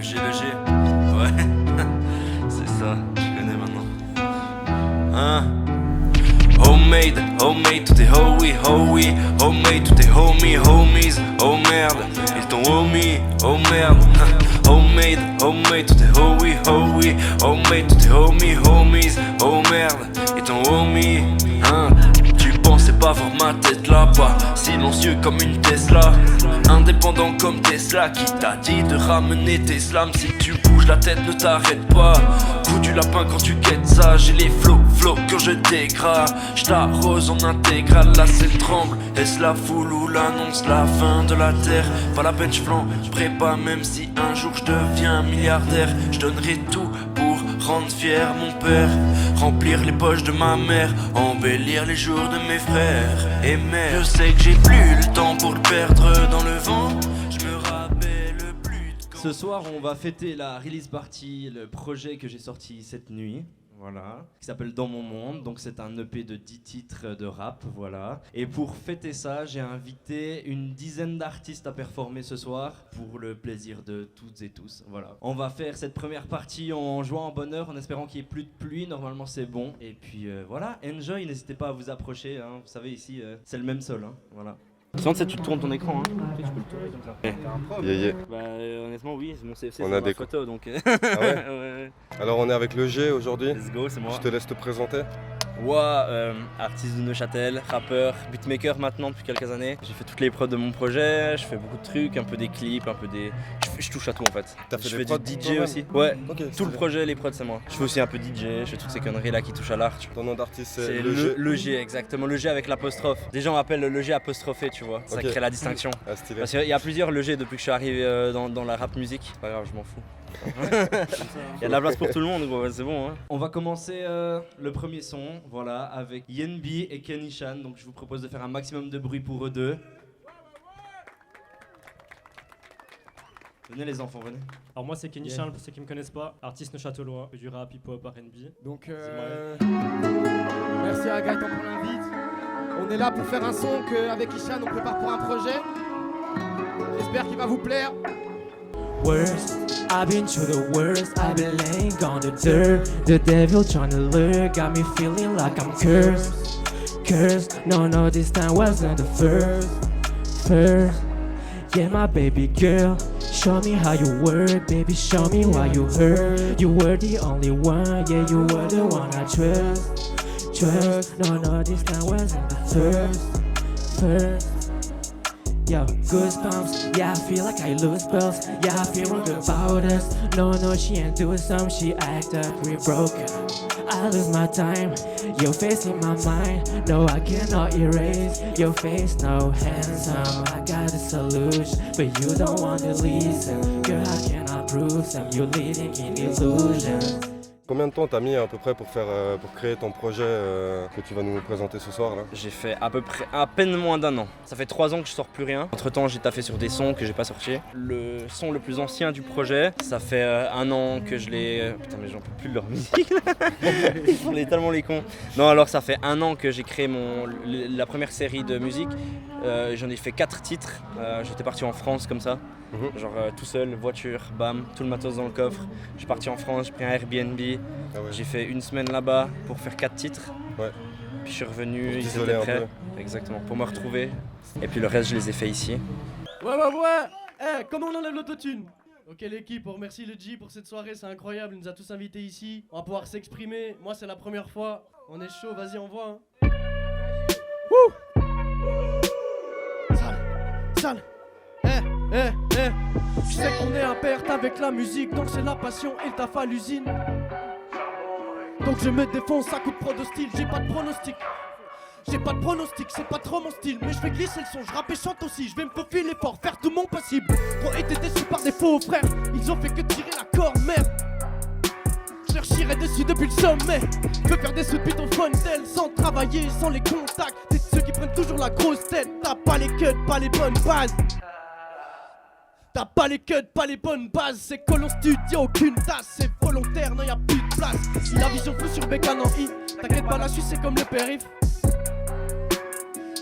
le G. Ouais, c'est ça, tu connais maintenant. Hein? Homemade, tout est hoey. Homemade, tout est homies. Oh merde, ils t'ont homie, oh merde. Homemade, tout est hoey. Homemade, tout est homies. Oh merde, ils t'ont homie. Hein? Tu pensais pas voir ma tête là-bas, silencieux comme une Tesla. Indépendant comme Tesla, qui t'a dit de ramener tes slams. Si tu bouges la tête, ne t'arrête pas. Coup du lapin quand tu guettes ça. J'ai les flots quand je dégrade. J't'arrose en intégrale, la scène tremble. Est-ce la foule ou l'annonce la fin de la terre? Pas la peine j'flanc, j'prépare même si un jour j'deviens milliardaire. J'donnerai tout pour rendre fier mon père, remplir les poches de ma mère, embellir les jours de mes frères et mères. Je sais que j'ai plus le temps pour le perdre dans le vent. Je me rappelle plus de quand... Ce soir, on va fêter la release party, le projet que j'ai sorti cette nuit. Voilà, qui s'appelle Dans mon monde, donc c'est un EP de 10 titres de rap, voilà. Et pour fêter ça, j'ai invité une dizaine d'artistes à performer ce soir, pour le plaisir de toutes et tous, voilà. On va faire cette première partie en jouant en bonne heure, en espérant qu'il n'y ait plus de pluie, normalement c'est bon. Et puis voilà, enjoy, n'hésitez pas à vous approcher, hein. Vous savez ici, c'est le même sol, hein. Voilà. Sinon, tu tournes ton écran, hein. Tu peux le tourner comme ça. Yeah. Bah honnêtement oui, c'est mon CFC, On c'est a ma des photo donc... Ah ouais. Ouais. Alors on est avec le G aujourd'hui. Let's go, c'est moi. Je te laisse te présenter. Artiste de Neuchâtel, rappeur, beatmaker maintenant depuis quelques années. J'ai fait toutes les prods de mon projet, je fais beaucoup de trucs, un peu des clips, un peu des... Je touche à tout en fait. T'as fait Je des fais prods du DJ toi-même aussi. Ouais, Ok, tout le projet, les prods c'est moi. Je fais aussi un peu DJ, je fais toutes ces conneries là qui touchent à l'art. Ton nom d'artiste c'est C'est le G. le G, exactement, le G avec l'apostrophe. Des gens appellent le G apostrophé, tu vois, ça Ok. crée la distinction. Ah, stylé. Parce qu'il y a plusieurs le G depuis que je suis arrivé dans la rap musique. C'est pas grave, je m'en fous. Il y a de la place pour tout le monde, gros, c'est bon. Hein. On va commencer le premier son, voilà, avec Yenbi et Kenishan. Donc je vous propose de faire un maximum de bruit pour eux deux. Venez les enfants, venez. Alors moi c'est Kenny Charles, pour ceux qui me connaissent pas, artiste neuchâtelois, du rap, hip-hop, R&B. Donc merci à Gaëtan pour l'invite. On est là pour faire un son qu'avec Ishan on prépare pour un projet. J'espère qu'il va vous plaire. Worst, I've been through the worst. I've been laying on the dirt. The devil trying to lure, got me feeling like I'm cursed. No, this time wasn't the first. Yeah, my baby girl, show me how you work, baby. Show me why you hurt. You were the only one, yeah, you were the one I trust. No, this time wasn't the first. Yo, goosebumps, yeah, I feel like I lose spells. Yeah, I feel wrong about us. No, she ain't doing something, she act up, we broken. I lose my time, your face in my mind. No, I cannot erase your face, no handsome. I got a solution, but you don't want to listen. Girl, I cannot prove some, you're leading in illusions. Combien de temps t'as mis à peu près pour créer ton projet que tu vas nous présenter ce soir là? J'ai fait à peine moins d'un an. Ça fait 3 ans que je sors plus rien. Entre temps j'ai taffé sur des sons que j'ai pas sortis. Le son le plus ancien du projet, ça fait 1 an que je l'ai... Putain mais j'en peux plus de leur musique là. Ils font tellement les cons. Non alors ça fait 1 an que j'ai créé la première série de musique. J'en ai fait 4 titres. J'étais parti en France comme ça. Genre tout seul, voiture, bam, tout le matos dans le coffre. Je suis parti en France, j'ai pris un Airbnb. Ah ouais. J'ai fait 1 semaine là-bas pour faire 4 titres. Ouais. Puis je suis revenu, ils t'isoler étaient un prêts. Exactement, pour me retrouver. Et puis le reste, je les ai fait ici. Ouais. Comment on enlève l'autotune? Ok l'équipe, on remercie le G pour cette soirée, c'est incroyable, il nous a tous invités ici. On va pouvoir s'exprimer, moi c'est la première fois. On est chaud, vas-y envoie. Hein. Wouh! Sale. Je sais qu'on est imperte avec la musique, donc c'est la passion et le taf à l'usine. Donc je me défonce à coups de prod hostile, j'ai pas de pronostic. C'est pas trop mon style, mais je vais glisser le son, je rappe et chante aussi, je vais me faufiler fort, faire tout mon possible. Trop été déçu par des faux frères, ils ont fait que tirer la corde, merde. Je leur chierai dessus depuis le sommet. Je veux faire des sous depuis ton fontaine, sans travailler, sans les contacts. T'es de ceux qui prennent toujours la grosse tête, t'as pas les cuts, pas les bonnes bases. T'as pas les cuts, pas les bonnes bases. C'est colon studio, aucune tasse. C'est volontaire, non y'a plus de place. Il a vision flou sur Bécane en I. T'inquiète pas, la Suisse c'est comme le périph'.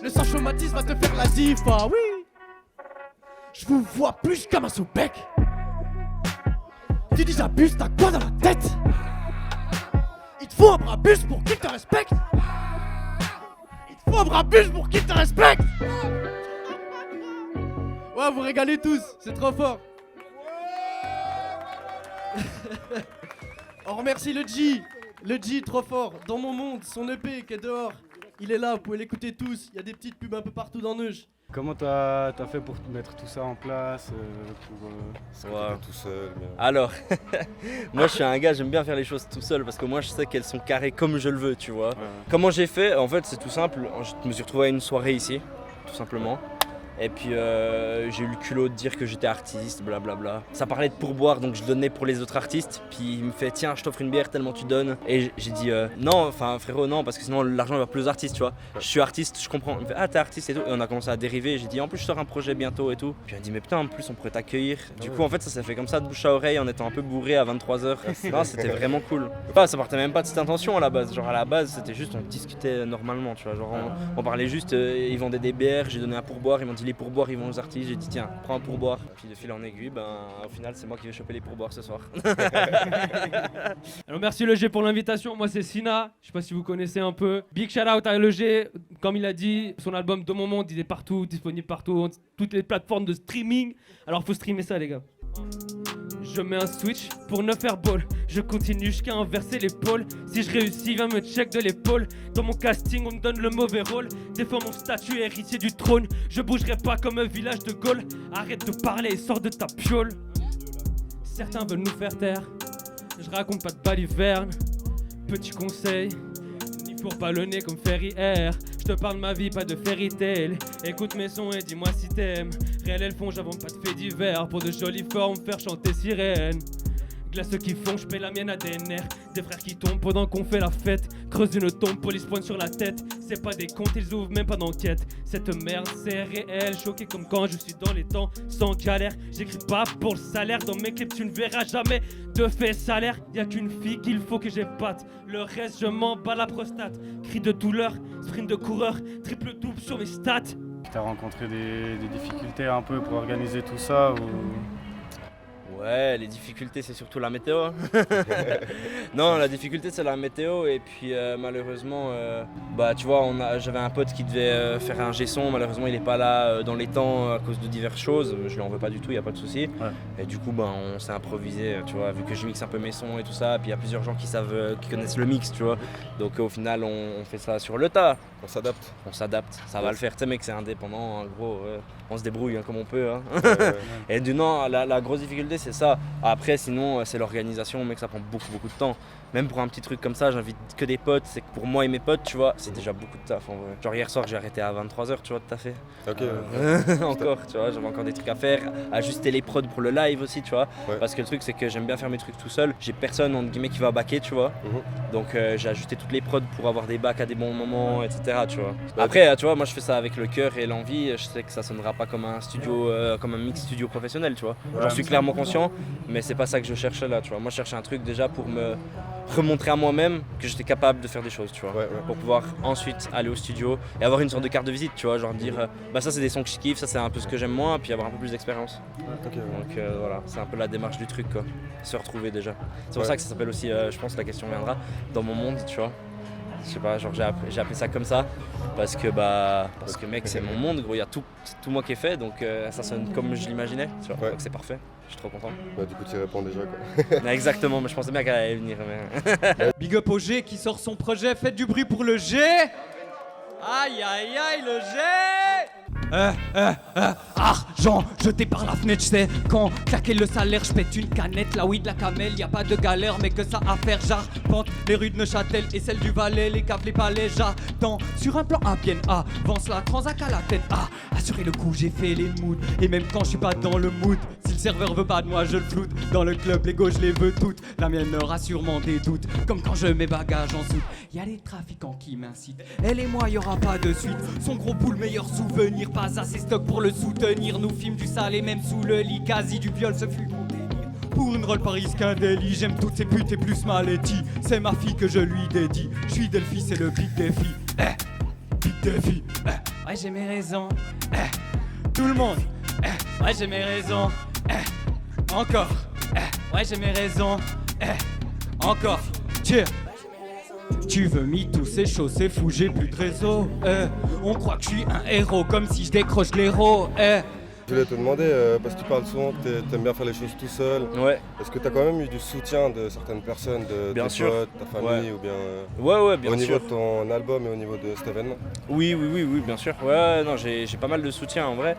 Le sang-chaumatisme va te faire la diff, ah oui. Je vous vois plus qu'un masse au bec. tu dis j'abuse, t'as quoi dans la tête? Il te faut un brabus pour qu'il te respecte. Il te faut un brabus pour qu'il te respecte. Ouais, vous régalez tous, c'est trop fort. On remercie le G, trop fort. Dans mon monde, son EP qui est dehors. Il est là, vous pouvez l'écouter tous. Il y a des petites pubs un peu partout dans Neuge. Comment t'as fait pour mettre tout ça en place, Tout seul. Mais... Alors, moi je suis un gars, j'aime bien faire les choses tout seul parce que moi je sais qu'elles sont carrées comme je le veux, tu vois. Ouais. Comment j'ai fait? En fait, c'est tout simple. Je me suis retrouvé à une soirée ici, tout simplement. Et puis j'ai eu le culot de dire que j'étais artiste, blablabla. Ça parlait de pourboire, donc je donnais pour les autres artistes. Puis il me fait tiens, je t'offre une bière tellement tu donnes. Et j'ai dit non, enfin frérot, non, parce que sinon l'argent va plus aux artistes, tu vois. Je suis artiste, je comprends. Il me fait ah, t'es artiste et tout. Et on a commencé à dériver. J'ai dit en plus, je sors un projet bientôt et tout. Puis il a dit mais putain, en plus, on pourrait t'accueillir. Du coup, en fait, ça s'est fait comme ça de bouche à oreille en étant un peu bourré à 23h. Non, c'était vraiment cool. Enfin, ça partait même pas de cette intention à la base. Genre à la base, c'était juste on discutait normalement, tu vois. Genre on parlait juste, ils vendaient des bières, j'ai donné un pourboire, ils m'ont dit les pourboires, ils vont aux artistes. J'ai dit tiens, prends un pourboire. Puis de fil en aiguille, au final c'est moi qui vais choper les pourboires ce soir. Alors merci Le G pour l'invitation, moi c'est Sina, je sais pas si vous connaissez un peu. Big shout out à Le G, comme il a dit, son album Dans mon monde il est partout, disponible partout, toutes les plateformes de streaming. Alors faut streamer ça les gars. Je mets un switch pour ne faire ball. Je continue jusqu'à inverser l'épaule. Si je réussis, viens me check de l'épaule. Dans mon casting, on me donne le mauvais rôle. Défends mon statut héritier du trône. Je bougerai pas comme un village de Gaulle. Arrête de parler et sors de ta piole. Certains veulent nous faire taire. Je raconte pas de baliverne. Petit conseil, ni pour ballonner comme Ferry Air. Je te parle de ma vie, pas de fairy tale. Écoute mes sons et dis-moi si t'aimes. Réel elles font, j'invente pas de faits divers. Pour de jolies formes, faire chanter sirène. Glace qui font, je paie la mienne à des nerfs. Des frères qui tombent pendant qu'on fait la fête. Creuse une tombe, police pointe sur la tête. C'est pas des comptes, ils ouvrent même pas d'enquête. Cette merde c'est réel, choqué comme quand je suis dans les temps sans galère. J'écris pas pour le salaire, dans mes clips tu ne verras jamais de fait salaire. Y'a qu'une fille qu'il faut que j'épate. Le reste je m'en bats la prostate. Cri de douleur, sprint de coureur, triple double sur mes stats. t'as rencontré des difficultés un peu pour organiser tout ça ou... Ouais, les difficultés c'est surtout la météo. Non, la difficulté c'est la météo et puis malheureusement, tu vois, j'avais un pote qui devait faire un G-son, malheureusement il est pas là dans les temps à cause de diverses choses. Je lui en veux pas du tout, il y a pas de souci. Ouais. Et du coup, on s'est improvisé, tu vois, vu que je mixe un peu mes sons et tout ça. Puis il y a plusieurs gens qui connaissent le mix, tu vois. Donc au final, on fait ça sur le tas. On s'adapte. On s'adapte, ça va le faire. Tu sais mec, c'est indépendant, en gros, on se débrouille comme on peut. Hein. Et la grosse difficulté c'est ça. Après sinon c'est l'organisation, mec, ça prend beaucoup de temps. Même pour un petit truc comme ça, j'invite que des potes, c'est que pour moi et mes potes, tu vois, c'est déjà beaucoup de taf en vrai. Genre hier soir j'ai arrêté à 23h, tu vois, de taffer. Ok. Encore, tu vois, j'avais encore des trucs à faire, ajuster les prods pour le live aussi, tu vois. Ouais. Parce que le truc c'est que j'aime bien faire mes trucs tout seul, j'ai personne entre guillemets qui va backer, tu vois. Donc j'ai ajusté toutes les prods pour avoir des backs à des bons moments, etc. Tu vois. Après, tu vois, moi je fais ça avec le cœur et l'envie, je sais que ça sonnera pas comme un studio, comme un mix studio professionnel, tu vois. J'en suis clairement conscient, mais c'est pas ça que je cherche là, tu vois. Moi je cherche un truc déjà pour me remontrer à moi-même que j'étais capable de faire des choses, tu vois, pour pouvoir ensuite aller au studio et avoir une sorte de carte de visite, tu vois, genre dire ça c'est des sons que je kiffe, ça c'est un peu ce que j'aime moins, puis avoir un peu plus d'expérience. Donc voilà, c'est un peu la démarche du truc, quoi, se retrouver déjà. C'est pour ça que ça s'appelle aussi, je pense que la question viendra, dans mon monde, tu vois. Je sais pas, genre j'ai appelé ça comme ça parce que mec c'est mon monde, gros, il y a tout moi qui est fait, donc ça sonne comme je l'imaginais, tu vois, donc c'est parfait, je suis trop content. Du coup tu réponds déjà quoi. Exactement, mais je pensais bien qu'elle allait venir. Mais... Big up au G qui sort son projet, faites du bruit pour le G. Aïe aïe aïe le G. Argent jeté par la fenêtre, j'sais. Quand claquer le salaire, j'pète une canette. La weed, la camelle, y a pas de galère, mais que ça à faire. J'arpente les rues de Neuchâtel et celles du Valais, les caves, les palais. J'attends sur un plan à bien avance la transac à la tête. Assurez le coup, j'ai fait les moods. Et même quand je suis pas dans le mood, si le serveur veut pas de moi, je le floute. Dans le club, les gauches, les veux toutes. La mienne aura sûrement des doutes, comme quand je mets bagages en soute. Y a des trafiquants qui m'incitent. Elle et moi, y aura pas de suite. Son gros boule, meilleur souvenir. Pas assez stock pour le soutenir. Nous films du sale et même sous le lit. Quasi du viol, ce fut mon délire. Pour une rôle Paris qu'un délit. J'aime toutes ces putes et plus Maletti. C'est ma fille que je lui dédie. Je suis Delphi, c'est le big défi. Big défi. Ouais, j'ai mes raisons. Tout le monde. Ouais, j'ai mes raisons. Encore. Ouais, j'ai mes raisons. Encore. Tu veux MeToo, c'est chaud, c'est fou, j'ai plus de réseau. On croit que je suis un héros, comme si je décroche l'héros. Je voulais te demander, parce que tu parles souvent que tu aimes bien faire les choses tout seul. Ouais. Est-ce que tu as quand même eu du soutien de certaines personnes, de bien tes sûr. potes, ta famille Ouais. ou bien Ouais, bien sûr. au niveau de ton album et au niveau de cet événement? Oui, bien sûr. Ouais, non, j'ai pas mal de soutien en vrai.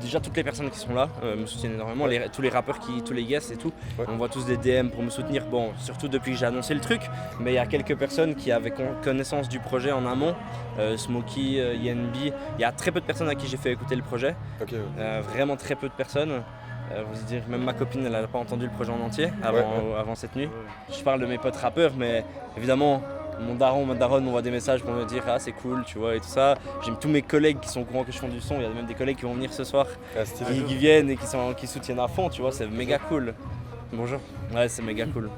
Déjà toutes les personnes qui sont là me soutiennent énormément, tous les rappeurs, tous les guests et tout. Ouais. On voit tous des DM pour me soutenir, bon, surtout depuis que j'ai annoncé le truc, mais il y a quelques personnes qui avaient connaissance du projet en amont, Smokey, YNB, il y a très peu de personnes à qui j'ai fait écouter le projet, Ok, ouais. vraiment très peu de personnes. Vous dire, même ma copine, elle n'a pas entendu le projet en entier avant cette nuit. Je parle de mes potes rappeurs, mais évidemment, mon daron, ma daronne m'envoie des messages pour me dire ah c'est cool, tu vois, et tout ça. J'ai tous mes collègues qui sont au courant que je fais du son, il y a même des collègues qui vont venir ce soir, qui viennent et qui soutiennent à fond, tu vois, c'est méga cool. Bonjour. Ouais, c'est méga cool.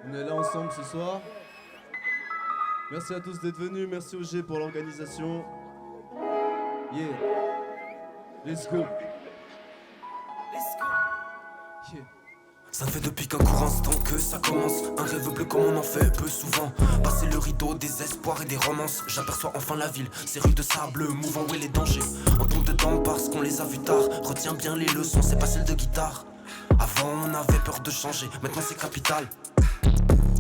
On est là ensemble ce soir. Merci à tous d'être venus, merci au G pour l'organisation. Yeah. Let's go. Yeah. Ça fait depuis qu'un court instant que ça commence. Un rêve bleu comme on en fait peu souvent. Passer le rideau des espoirs et des romances. J'aperçois enfin la ville, ces rues de sable mouvant où est les dangers. On tombe dedans parce qu'on les a vus tard. Retiens bien les leçons, c'est pas celle de guitare. Avant on avait peur de changer, maintenant c'est capital.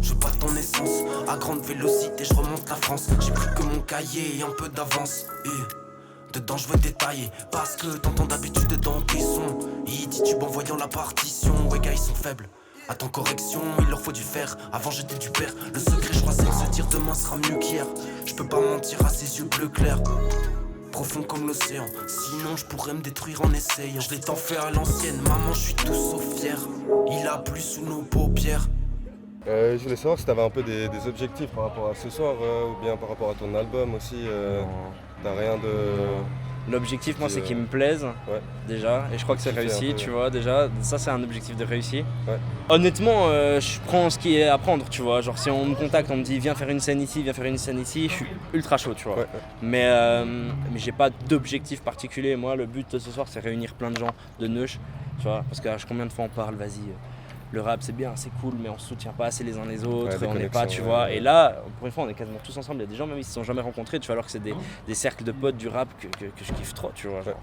Je bats ton essence, à grande vélocité je remonte la France. J'ai plus que mon cahier et un peu d'avance. Et dedans je veux détailler, parce que t'entends d'habitude dans tes sons. Ils titubent en voyant la partition, ouais gars ils sont faibles. Attends correction, il leur faut du fer, avant j'étais du père. Le secret je crois c'est de se dire demain sera mieux qu'hier. Je peux pas mentir à ses yeux bleu clair, profond comme l'océan, sinon je pourrais me détruire en essayant. Je l'ai tant fait à l'ancienne, maman je suis tout sauf fier. Il a plu sous nos paupières. Je voulais savoir si tu avais un peu des objectifs par rapport à ce soir ou bien par rapport à ton album aussi. T'as rien de... L'objectif, moi, c'est qu'il me plaise, déjà, et je crois que c'est réussi, tu vois, déjà. Ça, c'est un objectif de réussi. Ouais. Honnêtement, je prends ce qui est à prendre, tu vois. Genre, si on me contacte, on me dit viens faire une scène ici, je suis ultra chaud, tu vois. Ouais. Mais j'ai pas d'objectif particulier. Moi, le but de ce soir, c'est réunir plein de gens de Neuch, tu vois. Parce que combien de fois on parle, vas-y. Le rap c'est bien, c'est cool, mais on se soutient pas assez les uns les autres, on n'est pas, tu vois. Et là, pour une fois, on est quasiment tous ensemble. Il y a des gens même ils se sont jamais rencontrés, tu vois, alors que c'est des cercles de potes du rap que je kiffe trop, tu vois. Genre.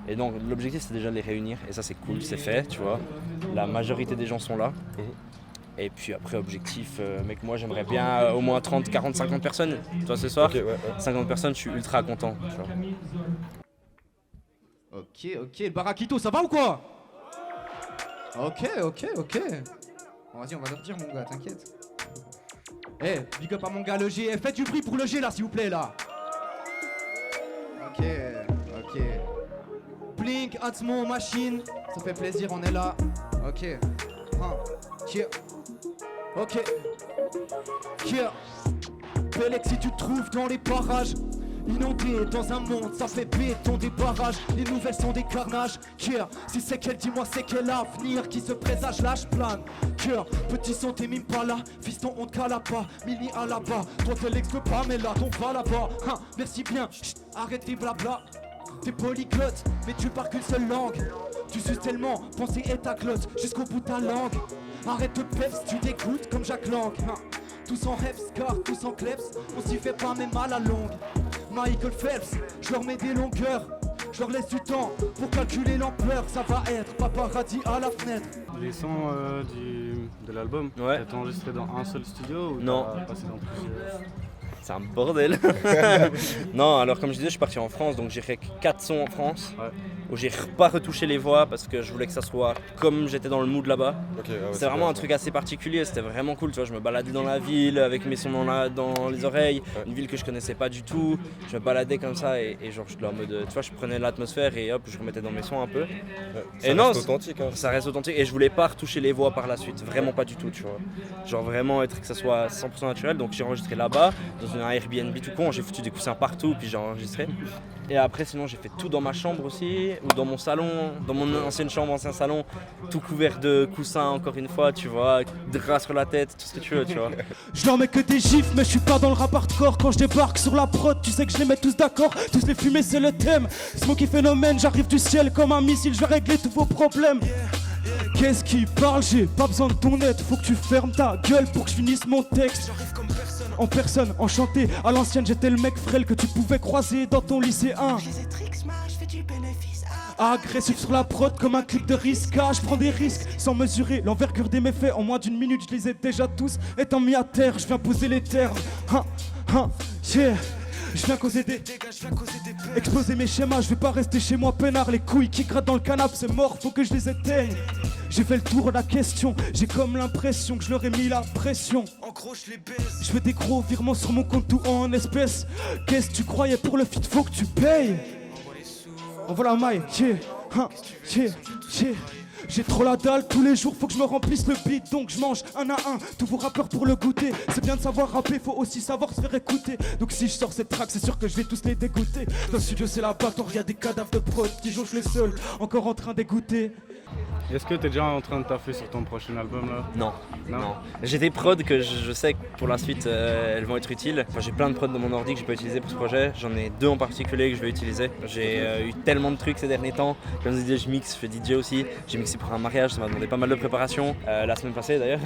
Et donc l'objectif c'est déjà de les réunir, et ça c'est cool, c'est fait, tu vois. La majorité des gens sont là. Et puis après objectif, mec, moi j'aimerais bien au moins 30, 40, 50 personnes, toi ce soir. 50 personnes, je suis ultra content, tu vois. Ok, le Barakito, ça va ou quoi? Ok. Bon, vas-y, on va leur dire, mon gars, t'inquiète. Big up à mon gars, le G. Faites du bruit pour le G, là, s'il vous plaît, là. Ok. Blink, Atmo, Machine. Ça fait plaisir, on est là. Ok. Bélec, si tu te trouves dans les parages, inondé dans un monde, ça fait béton des barrages. Les nouvelles sont des carnages. Cœur, si c'est qu'elle, dis-moi c'est quel avenir qui se présage, lâche plane. Cœur, petit son t'es mime pas là. Fiston on te cala pas, mini à la bas. Toi t'es l'ex pas mais là ton va là-bas. Merci bien, chut, arrête tes blabla. T'es polyglotte, mais tu parles qu'une seule langue. Tu suces tellement, pensée est ta glotte jusqu'au bout de ta langue. Arrête de peps, tu dégoûtes comme Jacques Lang. Tous en reps, car tous en kleps, on s'y fait pas même à la longue. Michael Phelps, je leur mets des longueurs, je leur laisse du temps pour calculer l'ampleur. Ça va être paparazzi à la fenêtre. Les sons de l'album, t'as enregistré dans un seul studio ou non, t'as passé dans plusieurs? C'est un bordel. Non, alors comme je disais, je suis parti en France, donc j'ai fait 4 sons en France, où j'ai pas retouché les voix parce que je voulais que ça soit comme j'étais dans le mood là-bas. C'était vraiment un truc assez particulier, c'était vraiment cool, tu vois, je me baladais dans la ville avec mes sons dans les oreilles, une ville que je connaissais pas du tout, je me baladais comme ça et genre je suis en mode, tu vois, je prenais l'atmosphère et hop, je remettais dans mes sons un peu. Ça reste authentique, hein. Ça reste authentique et je voulais pas retoucher les voix par la suite, vraiment pas du tout, tu vois. Genre vraiment être que ça soit 100% naturel, donc j'ai enregistré là-bas, dans un Airbnb tout con, j'ai foutu des coussins partout puis j'ai enregistré. Et après sinon j'ai fait tout dans ma chambre aussi, ou dans mon salon, dans mon ancienne chambre, ancien salon, tout couvert de coussins encore une fois, tu vois, drap sur la tête, tout ce que tu veux, tu vois. Je leur mets que des gifs, mais je suis pas dans le rap hardcore. Quand je débarque sur la prod, tu sais que je les mets tous d'accord. Tous les fumées, c'est le thème. Smoky phénomène, j'arrive du ciel comme un missile, je vais régler tous vos problèmes. Qu'est-ce qui parle? J'ai pas besoin de ton aide. Faut que tu fermes ta gueule pour que je finisse mon texte. En personne, enchanté. À l'ancienne, j'étais le mec frêle que tu pouvais croiser dans ton lycéen. Agressif sur la prod comme un clip de Riska. Je prends des risques sans mesurer l'envergure des méfaits. En moins d'une minute, je les ai déjà tous étant mis à terre. Je viens poser les termes. Yeah. Je viens causer des dégâts, je viens causer des peines. Exploser mes schémas, je vais pas rester chez moi peinard. Les couilles qui grattent dans le canapé, c'est mort, faut que je les éteigne. J'ai fait le tour de la question, j'ai comme l'impression que je leur ai mis la pression. En gros, je les baisse. Je fais des gros virements sur mon compte tout en espèces. Qu'est-ce que tu croyais pour le feat, faut que tu payes. Envoie la maille, J'ai trop la dalle, tous les jours faut que je me remplisse le beat. Donc je mange un à un, tous vos rappeurs pour le goûter. C'est bien de savoir rapper, faut aussi savoir se faire écouter. Donc si je sors cette track, c'est sûr que je vais tous les dégoûter. Dans le studio c'est la bataille, y'a des cadavres de prod qui jonchent le sol, encore en train d'égoûter. Est-ce que t'es déjà en train de taffer sur ton prochain album là? Non. J'ai des prods que je sais que pour la suite elles vont être utiles. Enfin, j'ai plein de prods dans mon ordi que je peux utiliser pour ce projet. J'en ai 2 en particulier que je vais utiliser. J'ai eu tellement de trucs ces derniers temps. Comme je disais, je mixe, je fais DJ aussi. J'ai mixé pour un mariage, ça m'a demandé pas mal de préparation. La semaine passée d'ailleurs.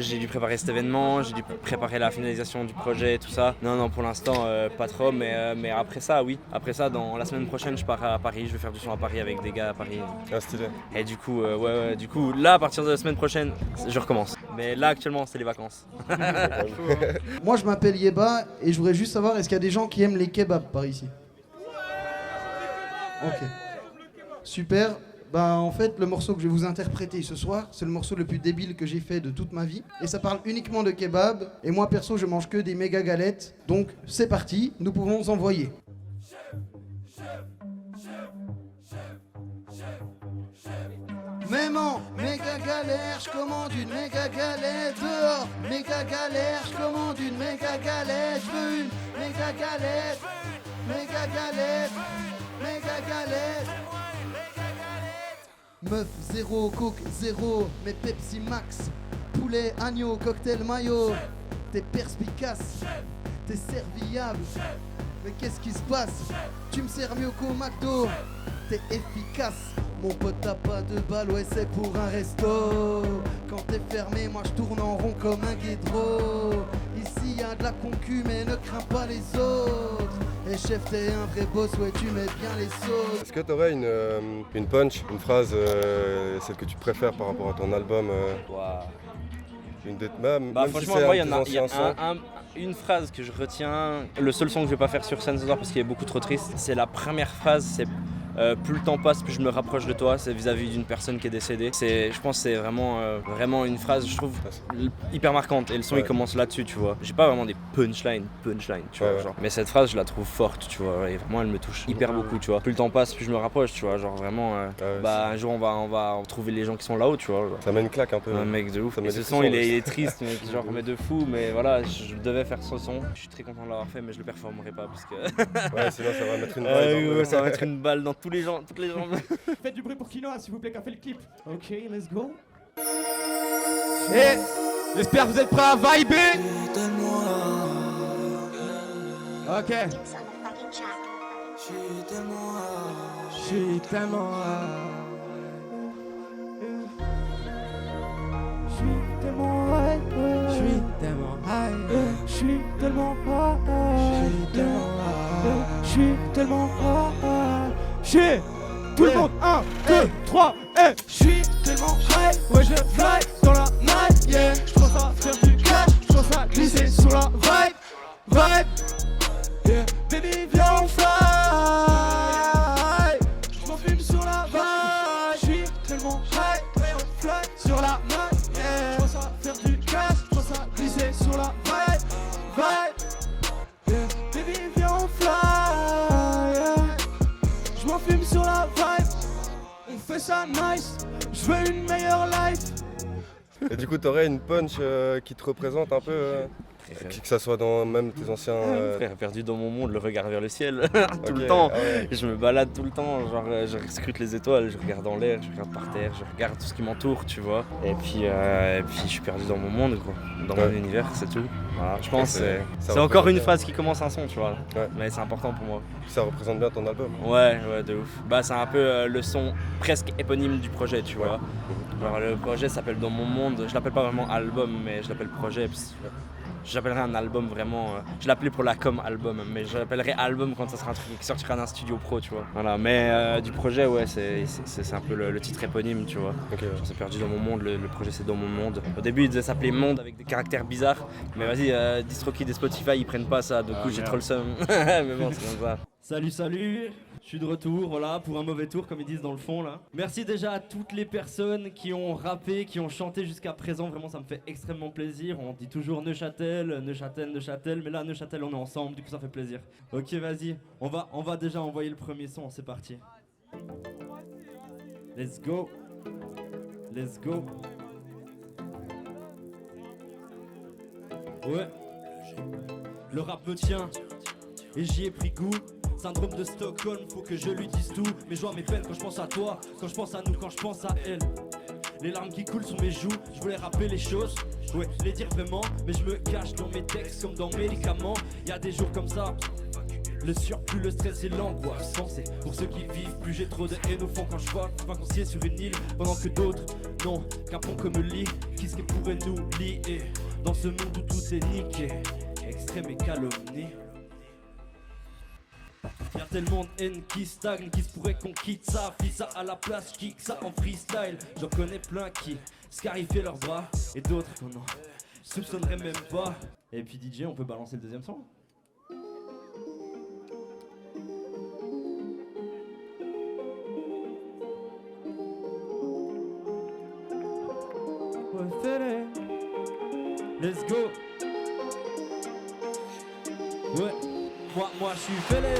J'ai dû préparer cet événement, j'ai dû préparer la finalisation du projet et tout ça. Non, pour l'instant pas trop, mais après ça, oui. Après ça, dans la semaine prochaine, je pars à Paris. Je vais faire du son à Paris avec des gars à Paris. Ah, stylé. Et du coup, du coup, là, à partir de la semaine prochaine, je recommence. Mais là, actuellement, c'est les vacances. Moi, je m'appelle Yeba et je voudrais juste savoir, est-ce qu'il y a des gens qui aiment les kebabs par ici? Ok. Super. Ben, en fait, le morceau que je vais vous interpréter ce soir, c'est le morceau le plus débile que j'ai fait de toute ma vie. Et ça parle uniquement de kebab. Et moi, perso, je mange que des méga galettes. Donc, c'est parti, nous pouvons envoyer. Même en méga galère, je commande une méga galette dehors. Méga galère, je commande une méga galette. Je veux une méga galette, méga galette, méga galette. Meuf, 0, coke, 0, mais Pepsi Max. Poulet, agneau, cocktail, mayo. T'es perspicace, t'es serviable. Mais qu'est-ce qui se passe? Tu me sers mieux qu'au McDo. T'es efficace. Mon pote t'as pas de balle, ouais c'est pour un resto. Quand t'es fermé, moi je tourne en rond comme un guédro. Ici y'a de la concu mais ne crains pas les autres. Et chef t'es un vrai boss, ouais tu mets bien les sauces. Est-ce que t'aurais une punch, une phrase, celle que tu préfères par rapport à ton album Une dette même franchement, moi il y a une phrase que je retiens. Le seul son que je vais pas faire sur scène ce soir parce qu'il est beaucoup trop triste, c'est la première phrase, c'est plus le temps passe, plus je me rapproche de toi. C'est vis-à-vis d'une personne qui est décédée. Je pense que c'est vraiment une phrase, je trouve, hyper marquante. Et le son il commence là-dessus, tu vois. J'ai pas vraiment des punchlines, tu vois. Genre. Mais cette phrase, je la trouve forte, tu vois. Et vraiment, elle me touche hyper beaucoup, tu vois. Plus le temps passe, plus je me rapproche, tu vois. Genre vraiment, un jour on va trouver les gens qui sont là-haut, tu vois. Genre. Ça met une claque un peu. Un mec de ouf. Et ce son, il est triste, mec, genre mais de fou. Mais voilà, je devais faire ce son. Je suis très content de l'avoir fait, mais je le performerai pas parce que. Ouais, sinon ça va mettre une balle. Ça va mettre une balle dans toutes les jambes. Faites du bruit pour Quinoa, s'il vous plaît, qui a fait le clip. Ok, let's go. Et j'espère que vous êtes prêts à vibrer. Ok. Je suis tellement Tout le monde, 1, 2, 3, et j'suis tellement high, ouais je fly dans la night, yeah. J'pense à faire du cash, j'pense à glisser sur la vibe, yeah. Baby viens on fly, j'm'en fume sur la vibe, j'suis tellement high, ouais on fly sur la night, yeah. J'pense à faire du cash, j'pense à glisser sur la vibe, yeah. Baby viens on fly, yeah. J'm'en fume sur la vibe, on fait ça nice, j'veux une meilleure life. Et du coup, t'aurais une punch qui te représente un peu Que ça soit dans même tes anciens... Frère, perdu dans mon monde, le regard vers le ciel, tout le temps. Je me balade tout le temps, genre je scrute les étoiles, je regarde en l'air, je regarde par terre, je regarde tout ce qui m'entoure, tu vois. Et puis je suis perdu dans mon monde, quoi. Dans mon univers, c'est tout. Voilà, je pense que c'est encore une phase qui commence un son, tu vois. Mais c'est important pour moi. Ça représente bien ton album. Ouais, de ouf. Bah c'est un peu le son presque éponyme du projet, tu vois. Alors, le projet s'appelle Dans mon monde, je l'appelle pas vraiment album, mais je l'appelle projet. J'appellerais un album vraiment, je l'appelais pour la com album, mais je l'appellerais album quand ça sera un truc qui sortira d'un studio pro, tu vois. Voilà, mais du projet, ouais, c'est un peu le titre éponyme, tu vois. C'est perdu dans mon monde, le projet c'est Dans mon monde. Au début il devait s'appeler Monde avec des caractères bizarres, mais vas-y, DistroKid et Spotify ils prennent pas ça, du coup j'ai trop le seum. Mais bon, c'est comme ça. Salut, je suis de retour, voilà, pour un mauvais tour comme ils disent dans le fond là. Merci déjà à toutes les personnes qui ont rappé, qui ont chanté jusqu'à présent, vraiment ça me fait extrêmement plaisir. On dit toujours Neuchâtel, mais là Neuchâtel on est ensemble, du coup ça fait plaisir. Ok vas-y, on va déjà envoyer le premier son, c'est parti. Let's go. Ouais, le rap me tient et j'y ai pris goût. Syndrome de Stockholm, faut que je lui dise tout. Mes joies, mes peines quand je pense à toi, quand je pense à nous, quand je pense à elle. Les larmes qui coulent sur mes joues, je voulais rappeler les choses, ouais, les dire vraiment. Mais je me cache dans mes textes comme dans médicaments. Y'a des jours comme ça, le surplus, le stress et l'angoisse. Pensez pour ceux qui vivent, plus j'ai trop de haine au fond quand je vois vacancier sur une île. Pendant que d'autres, non, qu'un pont comme lit, qui ce qui pourrait nous lier dans ce monde où tout est niqué, extrême et calomnie. Y'a tellement de haine qui stagne, qui se pourrait qu'on quitte ça. Fit ça à la place, kick ça en freestyle. J'en connais plein qui scarifiaient leurs bras, et d'autres qu'on n'en soupçonnerait même pas. Et puis DJ, on peut balancer le deuxième son? Let's go. Ouais. Moi je suis fêlé,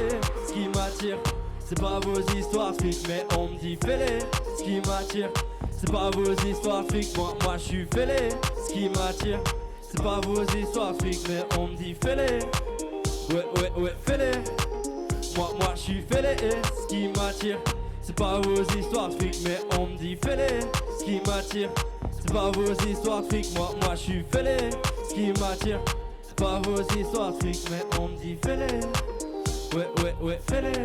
ce qui m'attire, c'est pas vos histoires fric, mais on me dit fêlé, ce qui m'attire, c'est pas vos histoires fric, moi je suis fêlé, ce qui m'attire, c'est pas vos histoires fric, mais on me dit fêlé, ouais fêlé, moi je suis fêlé, ce qui m'attire, c'est pas vos histoires fric, mais on me dit fêlé, ce qui m'attire, c'est pas vos histoires fric, moi je suis fêlé, ce qui m'attire. Pas vos histoires fric, mais on me dit fais-les. Ouais, fais-les.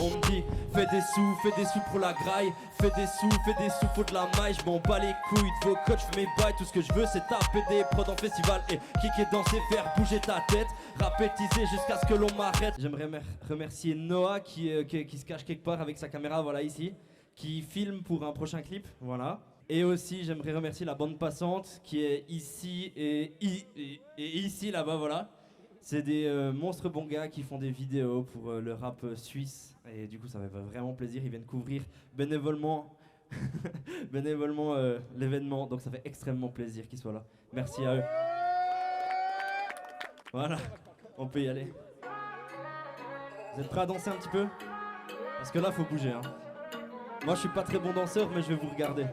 On me dit fais des sous pour la graille. Fais des sous, faut de la maille. Je m'en bats les couilles de vos coachs, fais mes bails. Tout ce que je veux c'est taper des prods en festival et kicker, danser, faire bouger ta tête. Rapétiser jusqu'à ce que l'on m'arrête. J'aimerais remercier Noah qui se cache quelque part avec sa caméra, voilà ici, qui filme pour un prochain clip, voilà. Et aussi, j'aimerais remercier la bande passante qui est ici et ici, là-bas, voilà. C'est des monstres bons gars qui font des vidéos pour le rap suisse. Et du coup, ça me fait vraiment plaisir. Ils viennent couvrir bénévolement l'événement. Donc ça fait extrêmement plaisir qu'ils soient là. Merci à eux. Voilà, on peut y aller. Vous êtes prêts à danser un petit peu? Parce que là, faut bouger, hein. Moi, je suis pas très bon danseur, mais je vais vous regarder.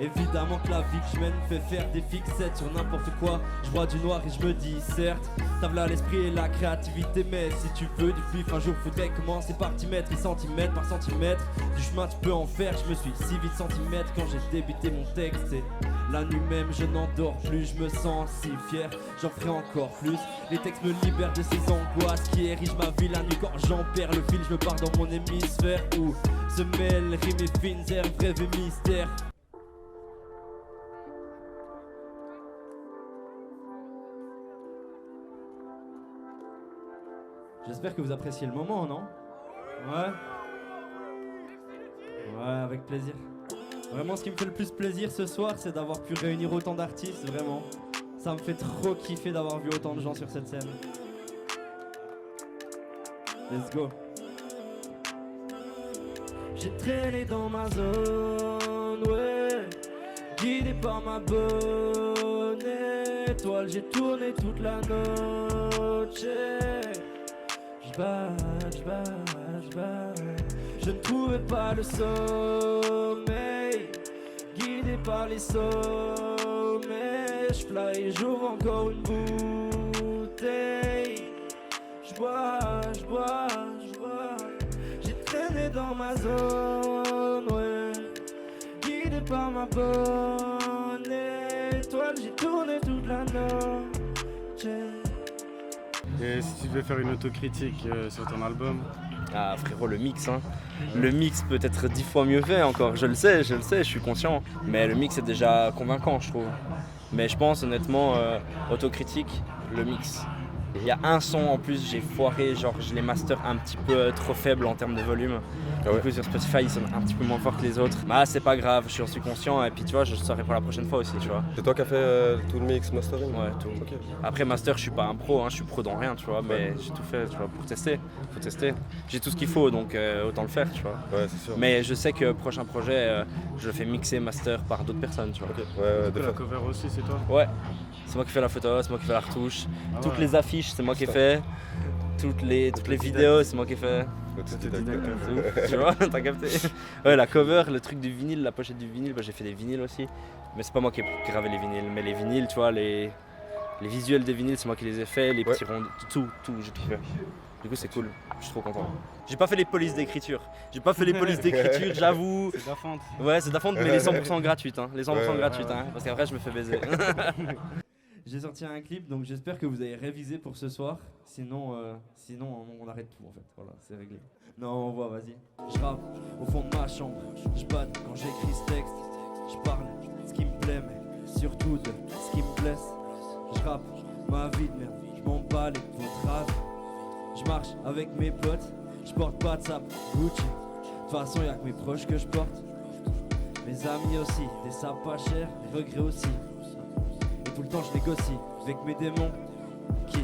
Évidemment que la vie que je mène fait faire des fixettes sur n'importe quoi. Je vois du noir et je me dis certes, t'as là l'esprit et la créativité, mais si tu veux du fluif un jour faudrait commencer par t'y mettre. Et centimètre par centimètre, du chemin tu peux en faire. Je me suis si vite centimètre quand j'ai débuté mon texte. Et la nuit même je n'endors plus, je me sens si fier, j'en ferai encore plus. Les textes me libèrent de ces angoisses qui érigent ma vie la nuit quand j'en perds le fil. Je me pars dans mon hémisphère où se mêlent rimes et fines herbes, rêves et mystères. J'espère que vous appréciez le moment, non? Ouais, avec plaisir. Vraiment, ce qui me fait le plus plaisir ce soir, c'est d'avoir pu réunir autant d'artistes, vraiment. Ça me fait trop kiffer d'avoir vu autant de gens sur cette scène. Let's go. J'ai traîné dans ma zone, ouais, guidé par ma bonne étoile. J'ai tourné toute la noche. Je ne trouvais pas le sommeil, guidé par les sommets. fly, j'ouvre encore une bouteille. J'bois. J'ai traîné dans ma zone, ouais. Guidé par ma bonne étoile, j'ai tourné toute la noche. Et si tu devais faire une autocritique sur ton album? Ah frérot, le mix hein. Le mix peut être 10 fois mieux fait encore, je le sais, je suis conscient. Mais le mix est déjà convaincant je trouve. Mais je pense honnêtement, autocritique, le mix. Il y a un son en plus, j'ai foiré, genre je les master un petit peu trop faible en termes de volume. Du coup sur Spotify ils sont un petit peu moins forts que les autres. Bah c'est pas grave, je suis conscient et puis tu vois je saurai pour la prochaine fois aussi tu vois. C'est toi qui as fait tout le mix mastering? Ouais tout. Okay. Après master je suis pas un pro, hein, je suis pro dans rien tu vois, mais j'ai tout fait tu vois pour tester. Faut tester. J'ai tout ce qu'il faut donc autant le faire tu vois. Ouais c'est sûr. Mais je sais que prochain projet je le fais mixer master par d'autres personnes tu vois. Okay. La cover aussi c'est toi? Ouais. C'est moi qui fais la photo, c'est moi qui fais la retouche. Toutes les affiches, c'est moi qui ai fait. Toutes les vidéos, c'est moi qui ai fait. Tu vois, t'as capté. Ouais, la cover, le truc du vinyle, la pochette du vinyle, bah, j'ai fait des vinyles aussi. Mais c'est pas moi qui ai gravé les vinyles. Mais les vinyles, tu vois, les visuels des vinyles, c'est moi qui les ai fait. Les petits ronds, tout, j'ai tout fait. Du coup, c'est cool, je suis trop content. J'ai pas fait les polices d'écriture, j'avoue. C'est Dafont. Ouais, c'est Dafont, mais les 100% gratuites. Hein. Les 100% gratuites, hein, parce qu'après, je me fais baiser. J'ai sorti un clip, donc j'espère que vous avez révisé pour ce soir. Sinon on arrête tout en fait. Voilà, c'est réglé. Non, on voit, vas-y. Je rappe au fond de ma chambre. Je batte quand j'écris ce texte. Je parle de ce qui me plaît, mais surtout de ce qui me blesse. Je rappe ma vie de merde. Je m'en bats les votre avis. Je marche avec mes potes. Je porte pas de sable Gucci. De toute façon, y'a que mes proches que je porte. Mes amis aussi, des sapes pas chers, des regrets aussi. Tout le temps je négocie avec mes démons qui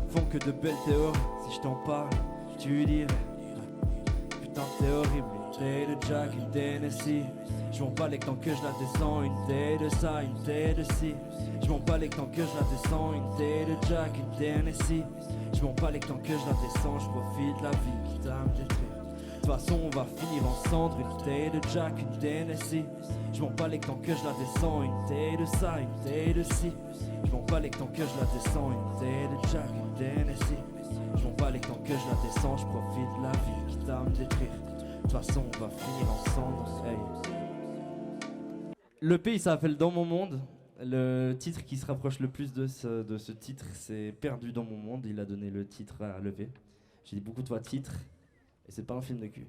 font que de belles théories. Si je t'en parle, tu dirais putain t'es horrible. Une taille de Jack, une Tennessee. Je m'en bats les tant que je la descends. Une taille de ça, une taille de ci. Je m'en bats les tant que je la descends. Une taille de Jack, une Tennessee. Je m'en bats les tant que je la descends. Je profite de la vie qui t'a me détruire. De toute façon on va finir en cendre. Une taille de Jack, une Tennessee. Je m'en bats les tant que je la descends. Une taille de ça, une taille de ci. Je m'en bats les tant que je la descends. Une taille de Jack, une Tennessee. Je m'en bats les tant que je la descends. Je profite de la vie qui t'a me détruire. De toute façon on va finir ensemble. Hey. Le pays s'appelle Dans mon monde. Le titre qui se rapproche le plus de ce titre, c'est Perdu dans mon monde. Il a donné le titre à Levé. J'ai dit beaucoup de fois titre, et c'est pas un film de cul.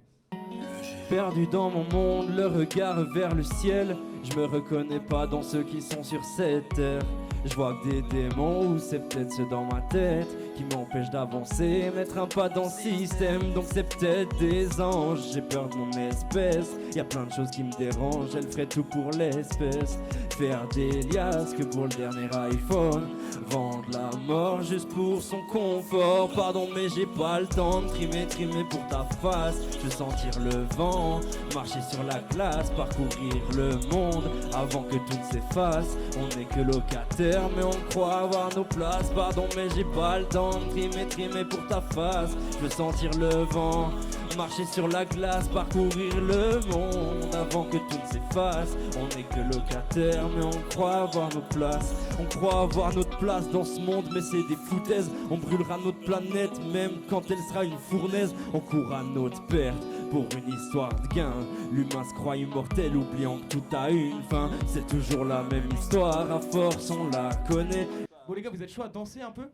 Perdu dans mon monde, le regard vers le ciel. Je me reconnais pas dans ceux qui sont sur cette terre. Je vois que des démons, ou c'est peut-être ceux dans ma tête qui m'empêchent d'avancer, mettre un pas dans le système. Donc c'est peut-être des anges, j'ai peur de mon espèce. Y a plein de choses qui me dérangent, elle ferait tout pour l'espèce. Faire des liasses que pour le dernier iPhone. Vendre la mort juste pour son confort. Pardon mais j'ai pas le temps de trimer pour ta face. Je veux sentir le vent, marcher sur la glace, parcourir le monde avant que tout ne s'efface. On n'est que locataires mais on croit avoir nos places. Pardon mais j'ai pas le temps de trimer pour ta face. Je veux sentir le vent, marcher sur la glace, parcourir le monde avant que tout ne s'efface. On n'est que locataires mais on croit avoir nos places. On croit avoir notre place dans ce monde mais c'est des foutaises. On brûlera notre planète même quand elle sera une fournaise. On court à notre perte pour une histoire de gain. L'humain se croit immortel oubliant que tout a une fin. C'est toujours la même histoire, à force on la connaît. Bon les gars, vous êtes chaud à danser un peu?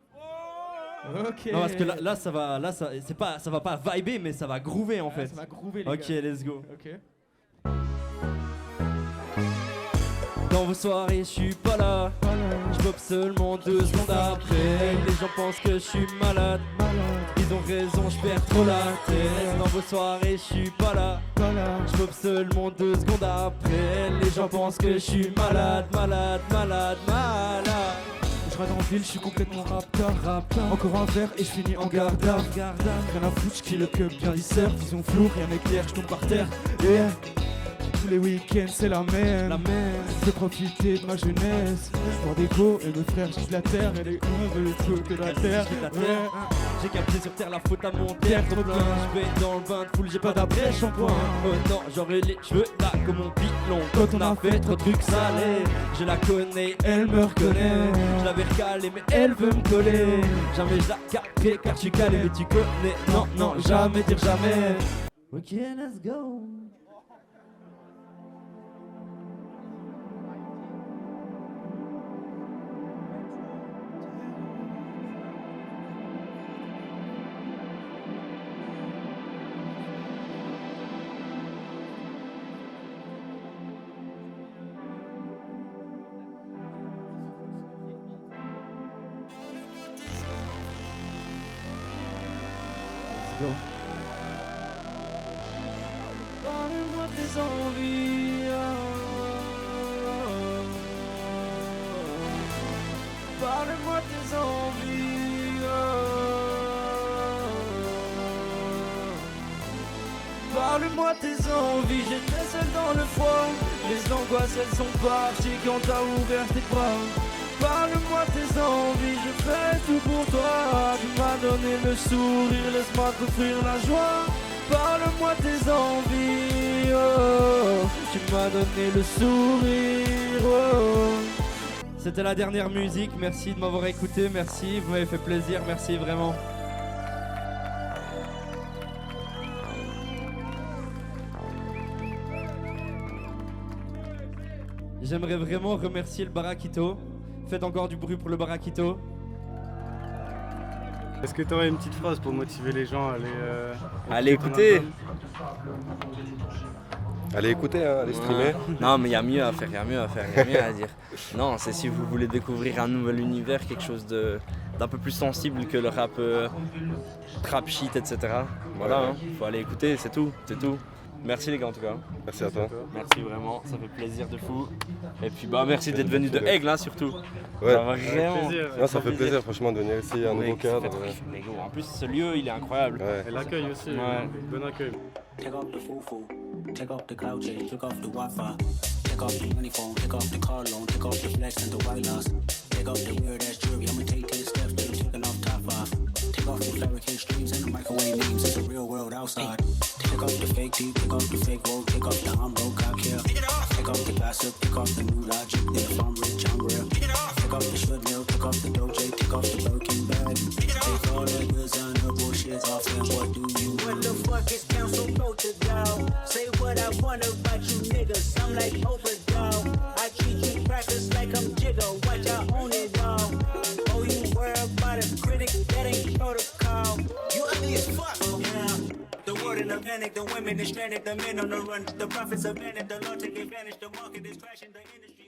Ok. Non parce que là ça va pas viber mais ça va groover en fait. Ça va groover les gars. Ok, let's go. Ok. Dans vos soirées je suis pas là. Je pop seulement 2 secondes après. Les gens pensent que je suis malade. Ils ont raison, je perds trop la tête. Dans vos soirées je suis pas là. Je pop seulement 2 secondes après. Les gens pensent que je suis malade. Je rade en ville, je suis complètement raptor. Encore un verre et je finis en garde à vue. Rien à foutre, je le club bien dissert. Vision floue, rien m'éclaire, je tombe par terre. Yeah. Tous les week-ends c'est la même. Je veux profiter de ma jeunesse. Pour des go et mes frères, je la terre. Et les veulent le truc de la terre. J'ai qu'un pied sur terre, la faute à mon terre trop plein. Je vais dans le bain de foule, j'ai pas d'après shampoing. Oh non, j'aurais les cheveux là comme mon pilon. Quand on a fait trop de trucs salés, je la connais, elle me reconnaît. Je l'avais recalée mais elle veut me coller. Jamais je la capterai car je suis calé mais tu connais. Non, non, jamais dire jamais. Ok, let's go. Parle-moi tes envies. Parle-moi tes envies. Parle-moi tes envies. J'étais seul dans le froid. Les angoisses elles sont parties quand t'as ouvert tes bras. Parle-moi tes envies, je fais tout pour toi. Tu m'as donné le sourire, laisse-moi t'offrir la joie. Parle-moi tes envies, oh. Tu m'as donné le sourire, oh. C'était la dernière musique, merci de m'avoir écouté, merci, vous m'avez fait plaisir, merci vraiment. J'aimerais vraiment remercier le Barakito. Faites encore du bruit pour le Barakito. Est-ce que tu aurais une petite phrase pour motiver les gens à aller écouter? Allez écouter, hein, allez streamer. Non mais il y a mieux à faire, il y a mieux à dire. Non, c'est si vous voulez découvrir un nouvel univers, quelque chose d'un peu plus sensible que le rap trap shit, etc. Voilà, hein, faut aller écouter, c'est tout. Merci les gars en tout cas. Merci à toi. Merci vraiment, ça fait plaisir de fou. Et puis bah merci d'être venu de Aigle hein, surtout. Ouais, ça fait plaisir franchement de venir ici, un nouveau cadre. En plus ce lieu il est incroyable. Ouais. Et l'accueil aussi, bon accueil. Take off the foo-foo, take off the cloud chase, take off the Wi-Fi, take off the money phone, take off the car loan, take off the flex and the white loss, take off the weird ass jewelry, I'ma take 10 steps to taking off top 5, take off the fabricate streams and the microwave memes, it's the real world outside, take off the fake teeth, take off the fake woke, take off the I'm broke, I care, take off the gossip, take off the new logic, if I'm rich, I'm real, take off the short meal, take off the doje, take off the broken bag, take all that designer bullshit off and what do you When the fuck is council protocol? Say what I want about you niggas. I'm like Oprah, dog. I treat you crackers like I'm Jigga. Watch I own it all. Oh, you worry about a critic? That ain't protocol. You ugly as fuck. Yeah. The world in a panic. The women is stranded. The men on the run. The profits are vanished. The law take advantage. The market is crashing. The industry.